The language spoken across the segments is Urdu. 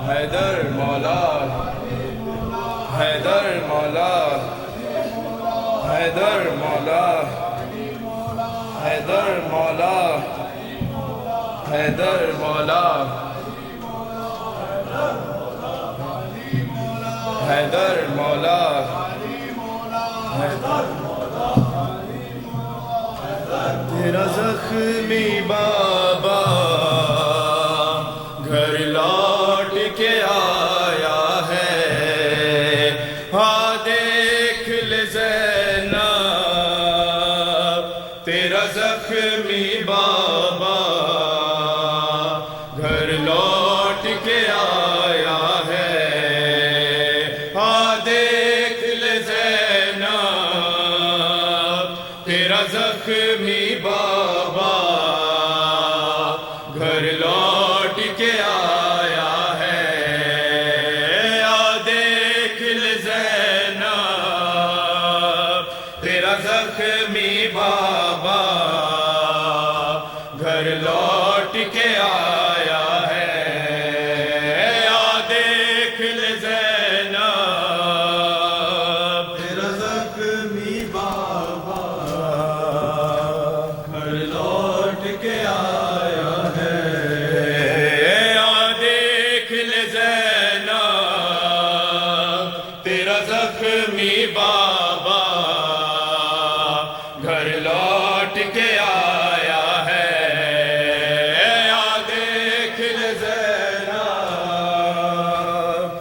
حیدر مولا حیدر مولا حیدر مولا حیدر مولا حیدر مولا حیدر مولا تیرا زخمی بابا گھر لوٹ کے آیا ہے، ہاں دیکھ لے زینب تیرا زخمی بابا گھر لوٹ کے آیا ہے، ہاں دیکھ لے زینب تیرا زخمی بابا گھر لوٹ کے آیا ہے، آ دیکھ لے زینب تیرا زخمی بابا گھر لوٹ کے آیا ہے، آ دیکھ لے زینب تیرا زخمی بابا گھر لوٹ کے آیا ہے، آ دیکھ لے زینب تیرا زخمی بابا گھر لوٹ کے آیا ہے، آ دیکھ لے زینب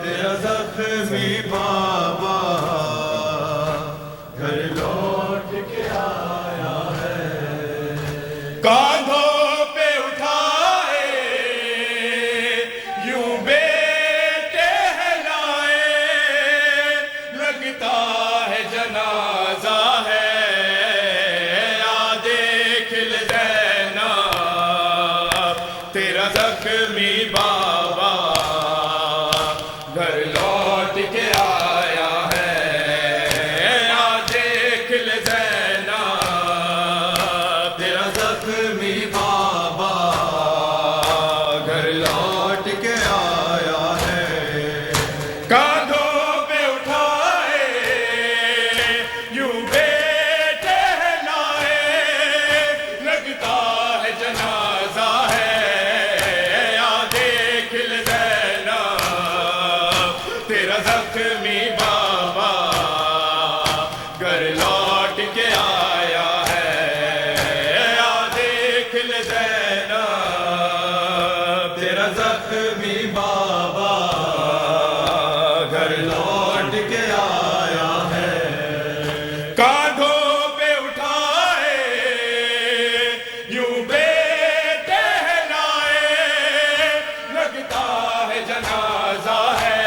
تیرا زخمی بابا گھر لوٹ کے آیا ہے، کاندھوں پہ اٹھائے یوں بیٹے ہلائے، لگتا ہے جنازہ ہے، آ دیکھ لے زینب تیرا زخمی بابا گھر لوٹ کے آیا ہے، آ دیکھ لے زینب تیرا زخمی بابا گھر لوٹ کے آیا ہے، کاندھوں پہ اٹھائے یوں بیٹے ہلائے، لگتا ہے جنازہ ہے، آ دیکھ لے زینب تیرا زخمی بابا گھر لوٹ کے آیا ہے، آ دیکھ لے زینب تیرا زخمی بابا گھر لوٹ کے آیا ہے، کاندھوں پہ اٹھائے یوں بیٹے ہلائے، لگتا ہے جنازہ ہے،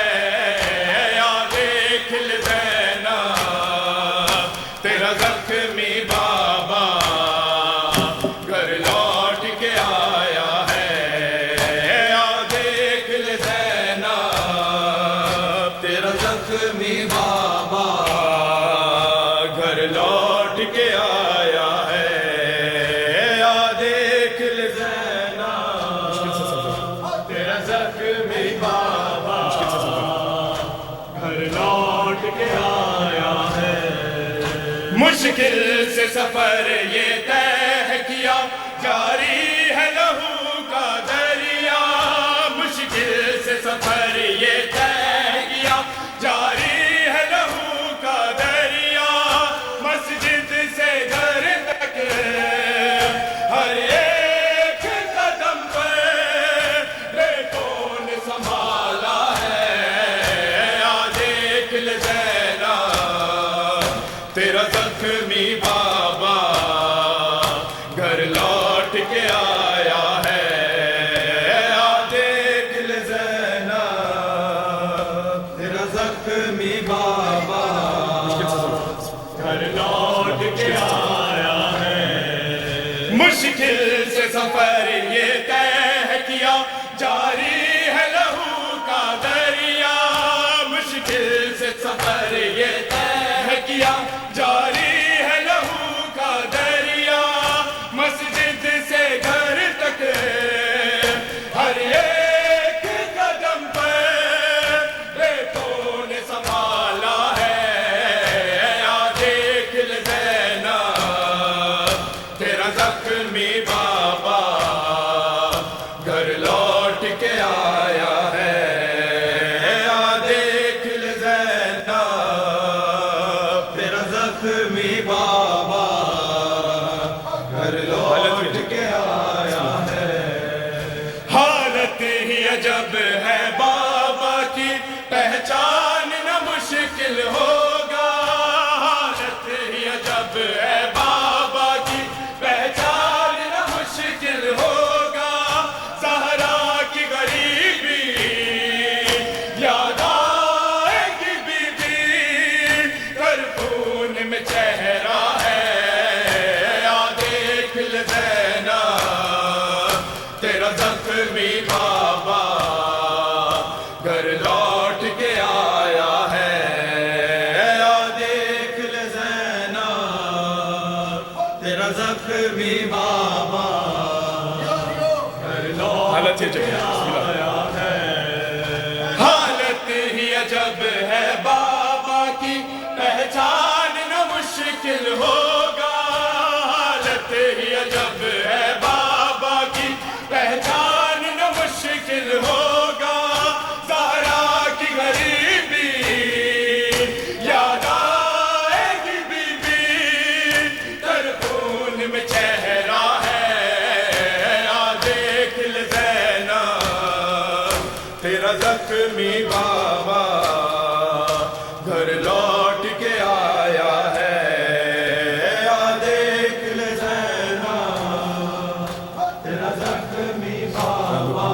آ دیکھ لے زینب تیرا زخمی بابا گھر لوٹ کے آیا ہے، آ دیکھ لے زینب تیرا زخمی بابا گھر لوٹ کے آیا ہے، آ دیکھ لے زینب تیرا زخمی بابا گھر لوٹ کے آیا ہے، مشکل سے سفر یہ طے کیا جاری ہے لہو کا دریا، مشکل سے سفر یہ طے کیا جاری ہے لہو کا دریا، مسجد سے گھر تک ہر ایک قدم پر ریتوں نے سنبھالا ہے، آ دیکھ لے زینب تیرا زخمی بابا گھر لوٹ کے آیا ہے، آ دیکھ لے زینب تیرا زخمی بابا گھر لوٹ کے آیا ہے، مشکل سے سفر یہ طے کیا جاری ہے لہو کا دریا، مشکل سے سفر یہ طے کیا جاری ہے لہو کا دریا، مسجد سے گھر تک ہر ایک قدم پر لے زینب تیرا زخمی بابا گھر لوٹ کے آیا ہے آ دیکھ لے زینب تیرا زخمی بابا گھر لوٹ کے آیا ہے حالت ہی عجب ہے بابا کی پہچاننا مشکل ہوگا حالت ہی عجب ہے بابا کی پہچاننا مشکل ہوگا زہرا کی غریبی یاد آئے گی بی بی تر خون میں چہرہ ہے آ دیکھ لے زینب تیرا زخمی بابا گھر لوٹ کے آیا ہے آ دیکھ لے زینب تیرا زخمی بابا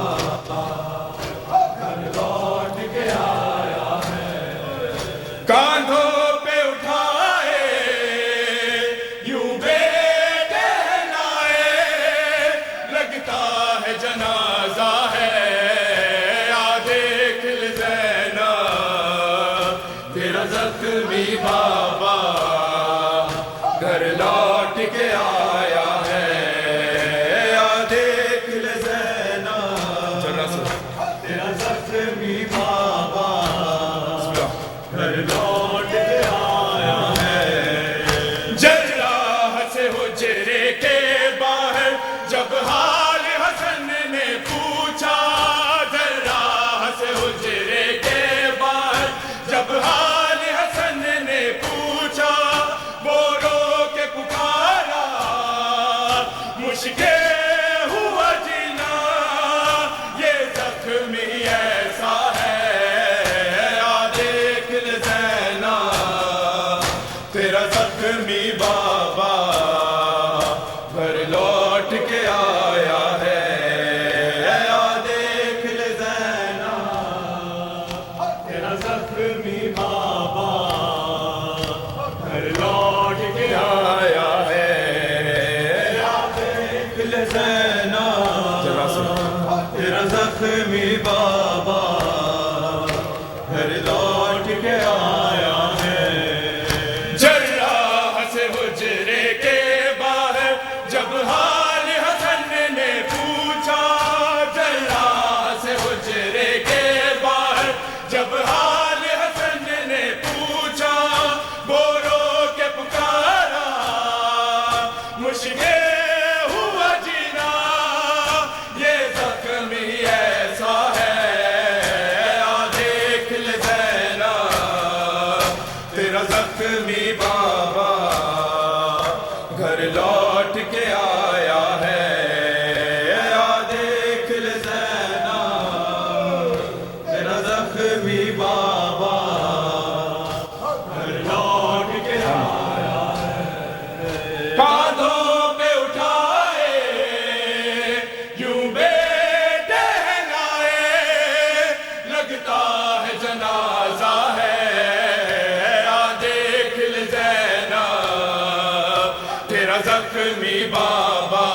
گھر لوٹ کے آیا ہے کاندھوں پہ اٹھائے یوں بیٹے لائے لگتا ہے جنازہ ہے آ دیکھ لے زینب تیرا زخمی بابا گھر لوٹ کے آیا ہے آ دیکھ لے زینب تیرا زخمی بابا گھر لوٹ کے آیا ہے جراح سے حجرے کے باہر جب حال حسن نے پوچھا جراح سے حجرے کے باہر جب حال حسن نے پوچھا وہ رو کے پکارا مشکل ہوا جینا یہ زخمی ایسا ہے آ دیکھ لے زینب تیرا زخمی بابا گھر لوٹ کے آیا ہے آ دیکھ لے زینب تیرا زخمی بابا گھر لوٹ کے آیا ہے آ دیکھ لے زینب تیرا زخمی بابا گھر لوٹ کے آیا ہے جراح سے حجرے کے باہر جب حال حسن نے پوچھا جراح سے حجرے کے باہر جب حال حسن نے پوچھا وہ رو کے پکارا مشکل ہوا جینا یہ زخمی ایسا ہے آ دیکھ لے زینب تیرا زخمی بابا گھر لوٹ کے آیا ہے آ دیکھ لے زینب تیرا زخمی بابا گھر لوٹ کے آیا ہے کاندھوں پہ اٹھائے یوں بیٹے لائے لگتا ہے جنازہ ہے آ دیکھ لے زینب تیرا زخمی بابا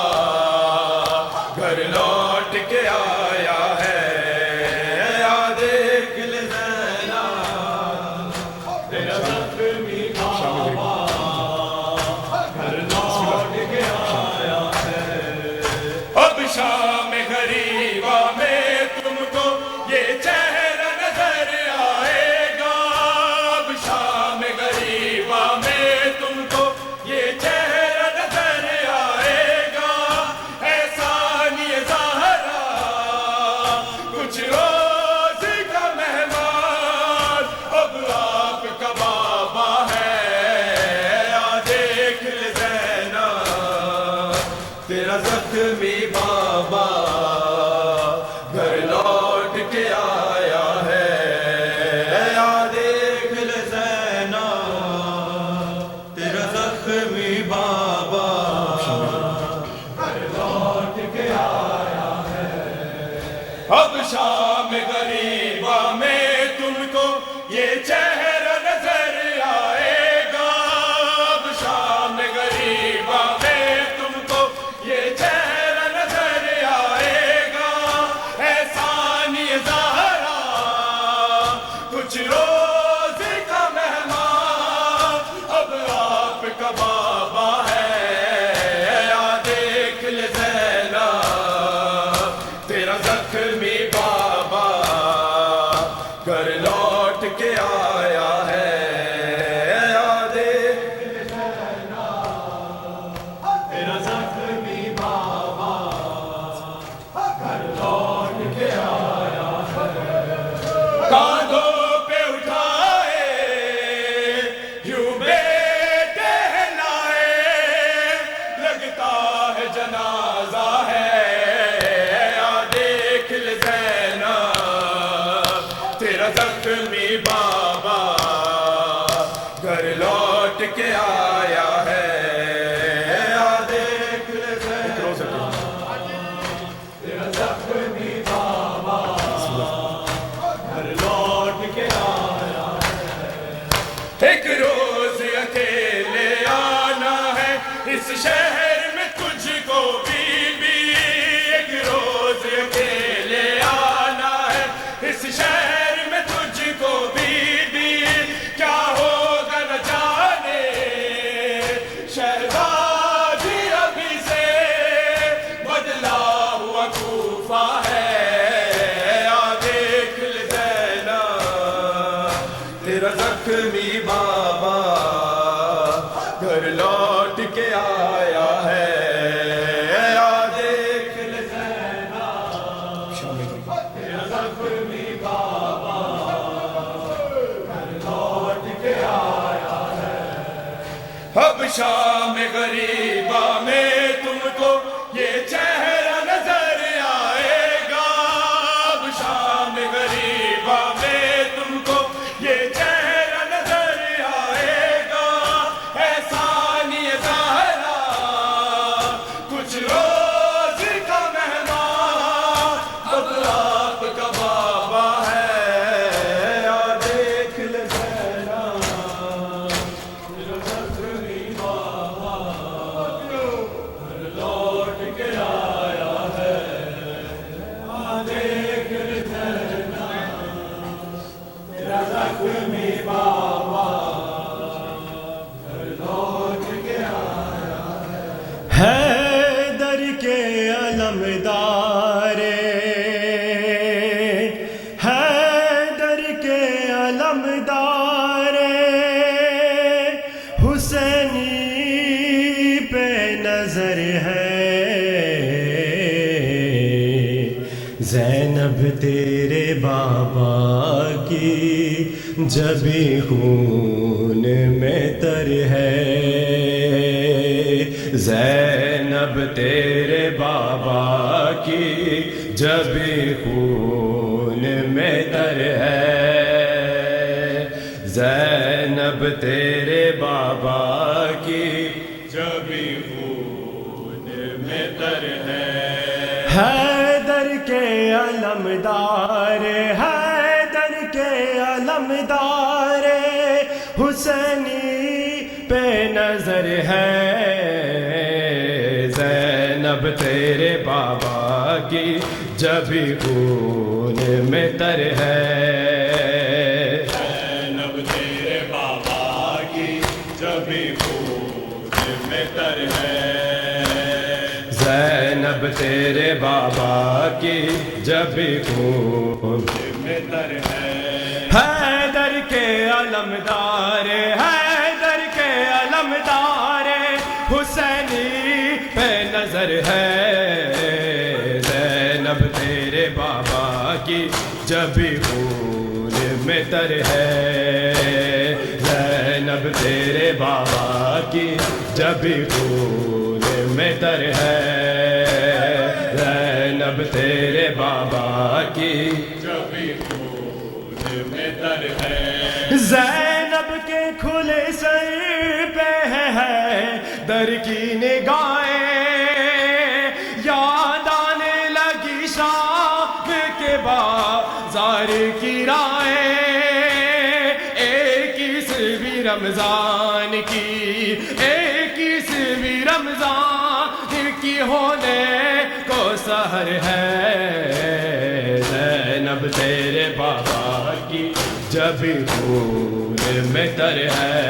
گھر لوٹ کے آیا ہے آ دیکھ لے زینب تیرا زخمی بابا گھر لوٹ کے آیا ہے اب شام غریبا میں تم کو یہ چہرہ نظر آئے گا اب شام غریبا میں تم کو یہ چہرہ نظر آئے گا احسانی زہرا کچھ روز کا مہمان اب آپ کا بابا ہے آ دیکھ لے زینب تیرا زخمی بابا گھر لوٹ کے آیا ہے آ دیکھ لے زینب تیرا زخمی بابا گھر لوٹ کے آیا ہے اب شام غریبا میں تم کو یہ چہرہ نظر آئے گا اب شام غریبا میں تم کو اس شہر میں تجھ کو بھی ایک روز اکیلے آنا ہے، اس شہر میں تجھ کو بھی کیا ہوگا نہ جانے، شہزادی ابھی سے بدلا ہوا کوفہ ہے، آ دیکھ لے زینب تیرا زخمی بابا گھر لوٹ کے آیا ہے، آ دیکھ لے زینب تیرا زخمی بابا گھر لوٹ کے آیا ہے۔ اب شام غریبہ میں تم کو یہ چہرہ نظر آئے گا، اب شام غریبہ میں تم کو یہ چہرہ نظر آئے گا، احسانی زہرا کچھ روز کا مہمان اب آپ کا بابا ہے، آ دیکھ لے زینب تیرا زخمی بابا گھر لوٹ کے آیا ہے، آ دیکھ لے زینب تیرا زخمی بابا گھر لوٹ کے آیا ہے۔ حیدر کے علمدار، حیدر کے علمدار، حسینی پہ نظر ہے، زینب تیرے بابا کی جبی خون میں تر ہے، زینب تیرے بابا کی جبی خون میں تر ہے، زینب تیرے بابا کی جبی خون میں تر ہے۔ حیدر کے علمدار، حیدر کے علمدار، حسینی پہ نظر ہے، زینب تیرے بابا کی جبی خون میں تر ہے، زینب تیرے بابا کی جبی خون میں تر ہے، زینب تیرے بابا کی جبی خون میں تر ہے۔ حیدر کے علمدار، حیدر کے علمدار، حسینی پہ نظر ہے، زینب تیرے بابا کی جبی خون میں تر ہے، زینب تیرے بابا کی جبی خون میں تر ہے، زینب تیرے بابا کی جبی خون میں تر ہے۔ زینب کے کھلے سر پہ ہے در کی نگاہیں، یاد آنے لگی شام کے بازار کی راہیں، ایک عیسوی رمضان کی، ایک عیسوی رمضان کی ہونے کو سحر ہے، زینب تیرے بابا کی جبی خون میں تر ہے،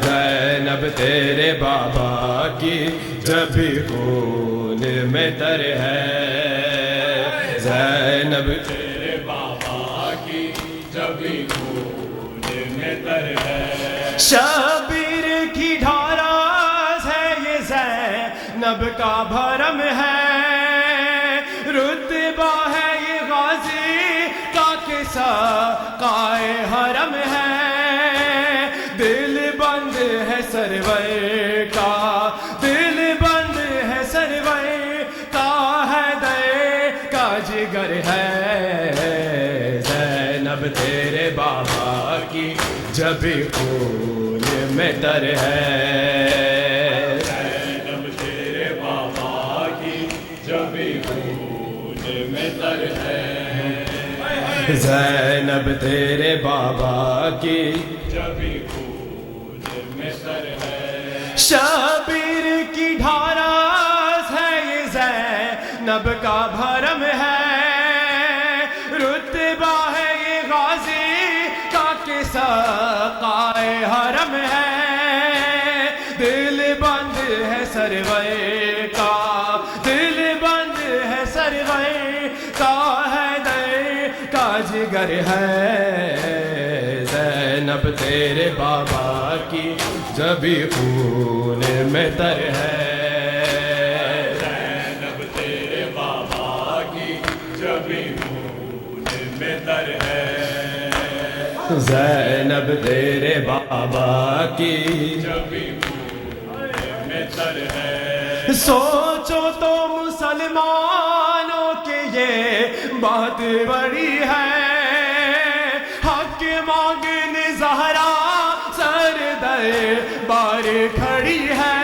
زینب تیرے بابا کی جبی خون میں تر ہے، زینب تیرے بابا کی جبی خون میں تر ہے۔ شبیر کی ڈھاراس ہے یہ زینب کا بھرم ہے، رتبہ ہے یہ غازی کا قصہ قائے حرم ہے، دل بند ہے سرور کا، دل بند ہے سرور کا، حیدر کا جگر ہے، زینب تیرے بابا کی جبی خون میں تر ہے، زینب تیرے بابا کی جبی خون میں تر ہے، زینب تیرے بابا کی جبی خون میں تر ہے۔ شب بھرم ہے، رتبہ ہے یہ غازی کا کہ سقائے حرم ہے، دل بند ہے سرور کا، دل بند ہے سرور کا، حیدر کا جگر ہے، زینب تیرے بابا کی جبھی خون میں تر ہے، زینب تیرے بابا کی جبھی خون میں تر ہے، زینب تیرے بابا کی جبھی خون میں تر ہے، سوچو تو مسلمانوں کی یہ بات بڑی ہے، حق مانگنے زہرا سر دربار کھڑی ہے،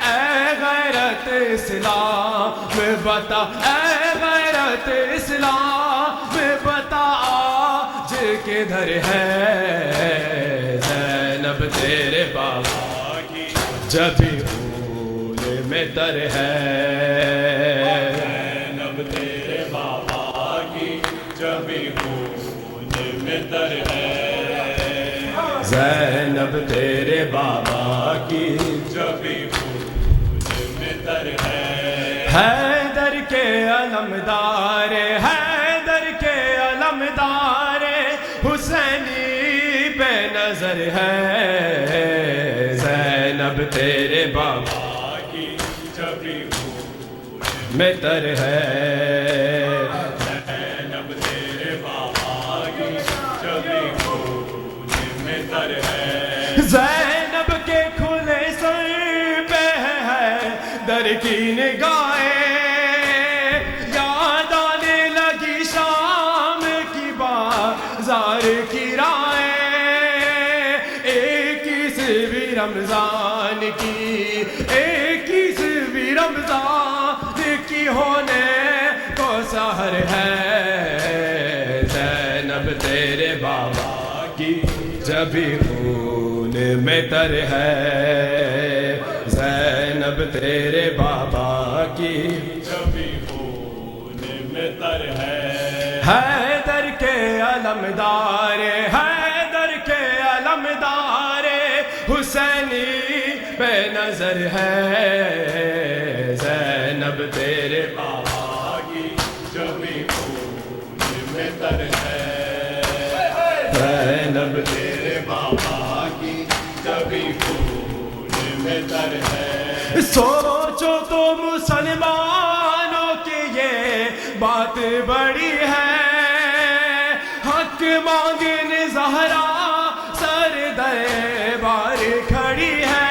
اے غیرت اسلام میں بتا، اے غیرت اسلام میں بتا آج کدھر ہے، زینب تیرے بابا کی جبھی خون میں تر ہے، زینب تیرے بابا کی جبھی خون میں تر ہے، زینب تیرے بابا کی جبھی خون میں تر ہے، حیدر کے علمدار، حیدر کے علمدار حسینی بے نظر ہے، زینب تیرے بابا کی جبھی خون میں تر ہے، زینب تیرے بابا کی جبھی خون میں تر ہے، زینب کے کھلے سر پہ ہے در کی نگاہیں، یاد آنے لگی شام کی بازار کی راہیں، ایک بھی رمضان کی، ایک بھی رمضان کی ہونے کو سحر ہے، زینب تیرے بابا کی جبھی خون میں تر ہے، زینب تیرے بابا کی جبھی خون میں تر ہے، حیدر کے علمدار، حیدر کے علمدار حسینی بے نظر ہے، زینب تیرے بابا کی جبھی خون میں تر ہے، زینب تیرے بابا کی جبھی خون میں تر ہے، سوچو تو مسلمانوں کی یہ بات بڑی ہے، حق مانگنے زہرا سر دربار کھڑی ہے،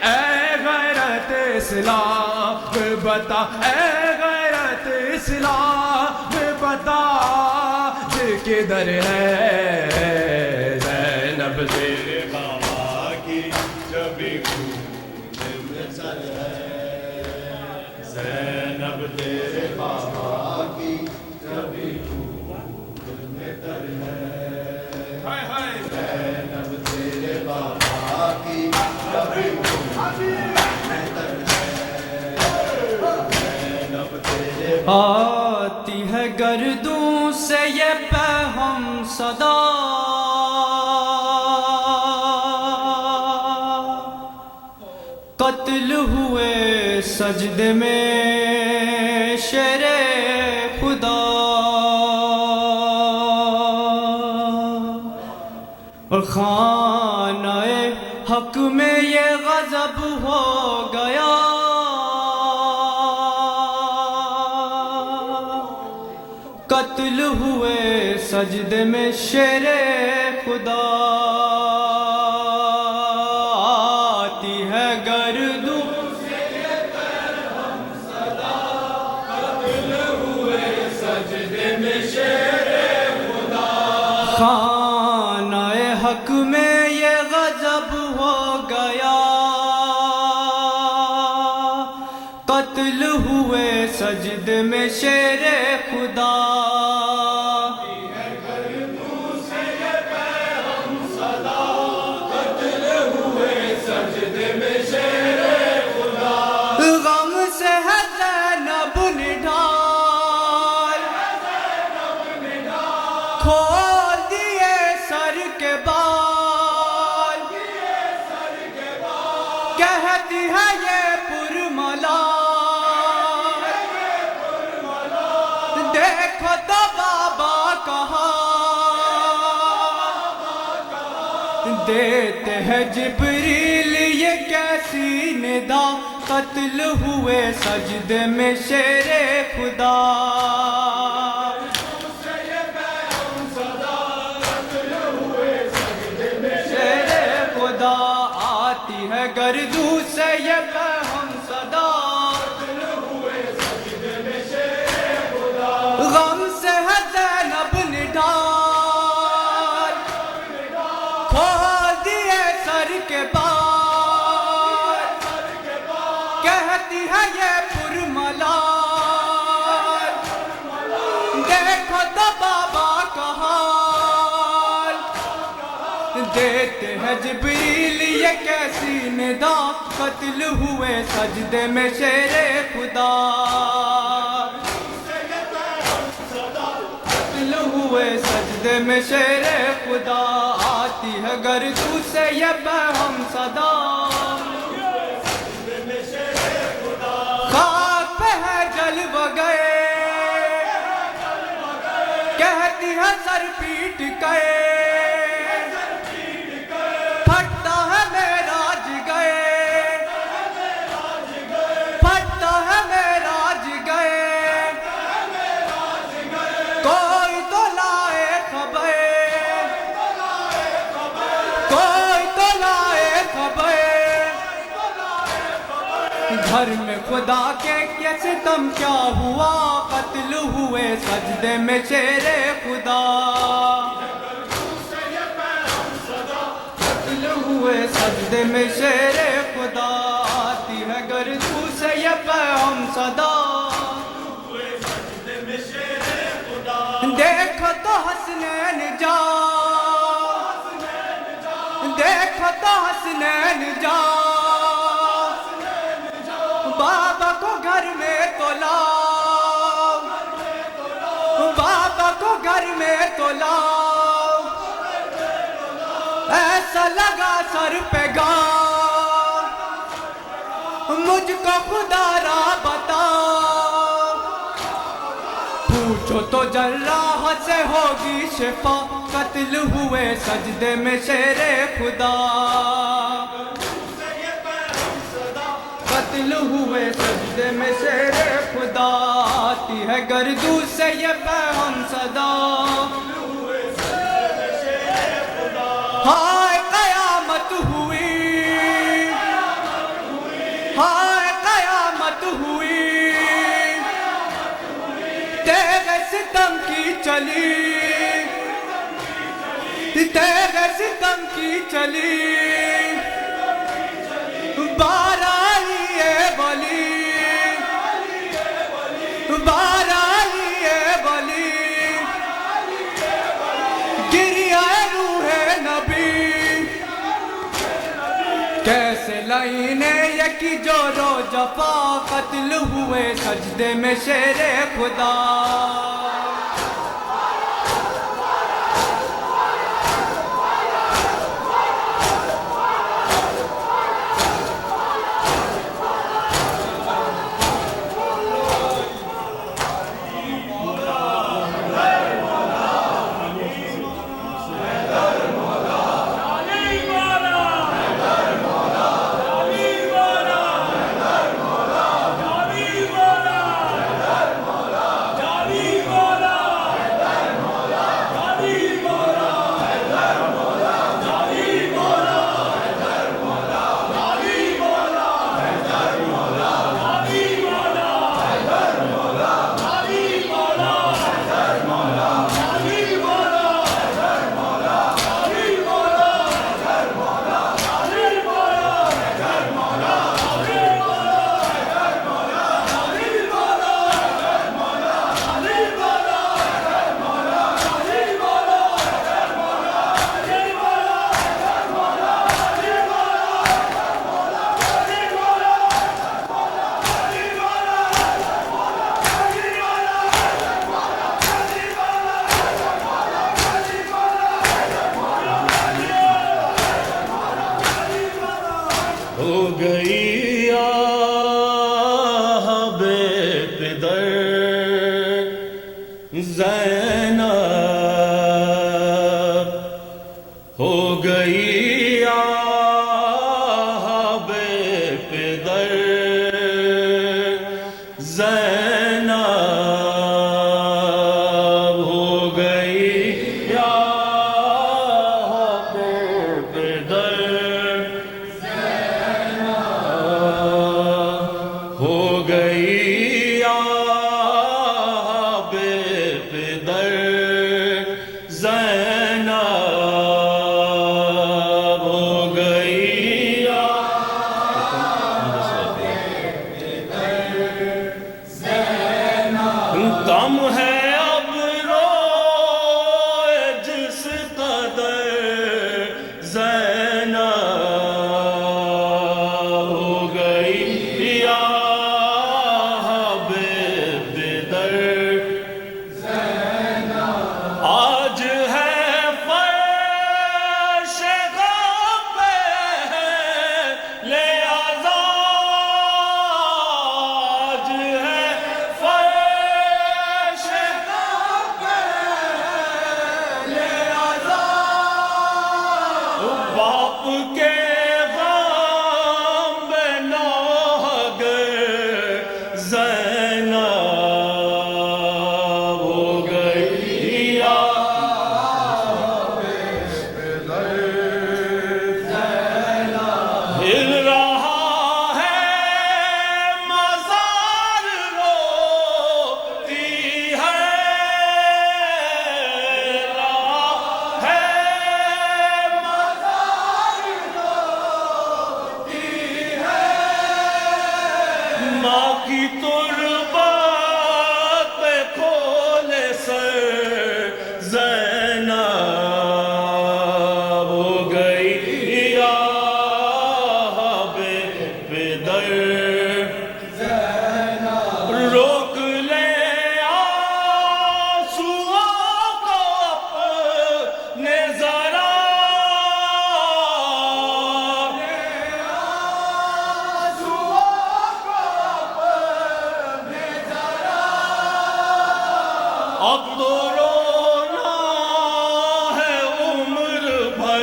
اے غیرت اسلام بتا، اے غیرت اسلام بتا کدھر ہے، زینب تیرے بابا کی جبھی خون میں تر ہے، زینب تیرے بابا کی جبھی خون میں تر ہے، زینب تیرے بابا کی جبھی خون میں تر ہے، زینب تیرے آتی ہے گردوں سے یہ پیغام صدا، قتل ہوئے سجدے میں شیر خدا، اور خانہ حق میں یہ غضب ہو گیا، قتل ہوئے سجدے میں شیر خدا، آتی ہے گردوں سے یہ پیغام صدا، قتل ہوئے سجدے میں شیر خدا، خانہ حق میں یہ غضب ہو گیا، قتل ہوئے سجدے میں شیر خدا، غم سے ہے کہتی ہے یہ پرملا دیکھو تو بابا کہاں دیتے ہیں جبریل یہ کیسی ندا قتل ہوئے سجدے میں شیر خدا شیر خدا آتی ہے گردوں سے یہ پیغام صدا غم سے ہے زینب نڈال کھول دیے سر کے بال کہتی ہے یہ پرملا دیکھو تو بابا کا حال دیتے ہیں جبریل یہ کیسی ندا قتل ہوئے سجدے میں شیر خدا قتل ہوئے سجدے میں شیر خدا آتی ہے گردوں سے یہ پیغام صدا خاک پہ ہے جلوہ گئے کہتی ہے سر پیٹ گئے پھٹتا ہے معراج گئے پھٹتا ہے معراج گئے کوئی تو لائے خبر کوئی تو لائے خبر گھر میں خدا کے کیسے ستم کیا ہوا قتل ہوئے سجدے میں شیر خدا قتل ہوئے سجدے میں شیر خدا آتی ہے گردوں سے یہ پیغام صدا دیکھو تو حسنین جا دیکھو تو حسنین جا بابا کو گھر میں تو لاؤ بابا کو گھر میں تو لاؤ ایسا لگا سر پہ گا مجھ کو خدا را بتاؤ پوچھو تو جراح سے ہوگی شفا قتل ہوئے سجدے میں شیر خدا قتل ہوئے سجدے میں شیر خدا آتی ہے گردوں سے یہ پیغام صدا ہائے قیامت ہوئی ہائے قیامت ہوئی تیغ ستم کی چلی تیغ ستم کی چلی بار آئی اے ولی بار آئی اے ولی گری آئے روح نبی کیسے لائنے یکی جو رو جفا قتل ہوئے سجدے میں شیر خدا گئی آہ بے پدر زینب، ہو گئی آہ بے پدر زینب، ہو گئی آہ بے پدر ہو گئی آہ بے پدر زینب، ہو گئی کم ہے اب روئے جس قدر زینب، ہو گئی آہ بے پدر آج ہے فرش غم پہ لے آج ہے فرش غم پہ لے باپ کے غم بے ناگر زینب، ہو گئی ہل رہا ہے مزار روتی ہے، رہا ہے مزار روتی ہے، ماں کی تربت پہ کھولے سر زینب، ہو گئی آہ بے پدر روک لے آنسوؤں کو اپنے ذرا، اب تو رونا ہے عمر بھر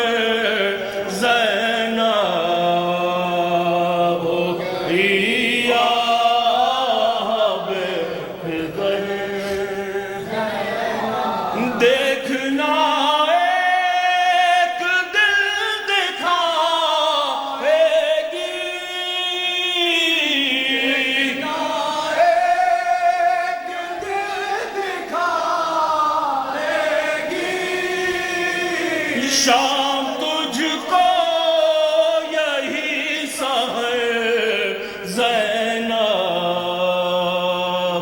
زینب، ہو گئی آہ بے پدر دیکھنا ایک دل دکھائے گی، شام تجھ کو یہی سحر زینب،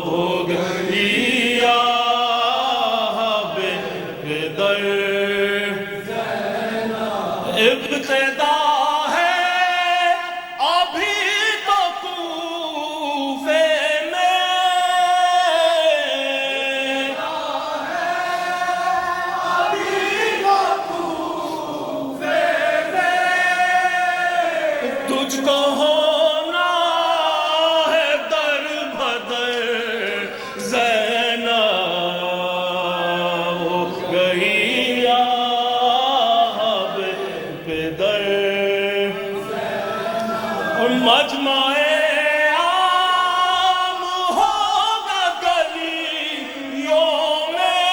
ہو گئی آہ بے پدر ابتدا ہے ابھی تو کوفے میں، تجھ کو ہونا ہے در بدر زینب، ہو گئی آہ بے پدر مجمع عام ہوگا گلیوں میں،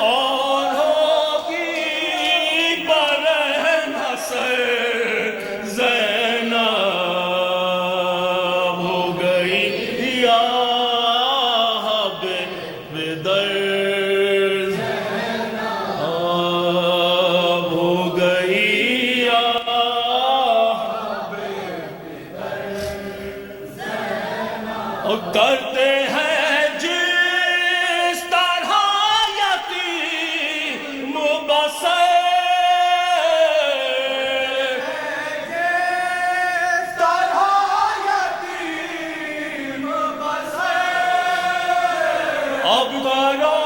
اور ہوگی برہن حسر زینب، ہو گئی آہ بے پدر ہو گئی آہ بے پدر کرتے ہیں جس طرح یتیم بسر، اب کرو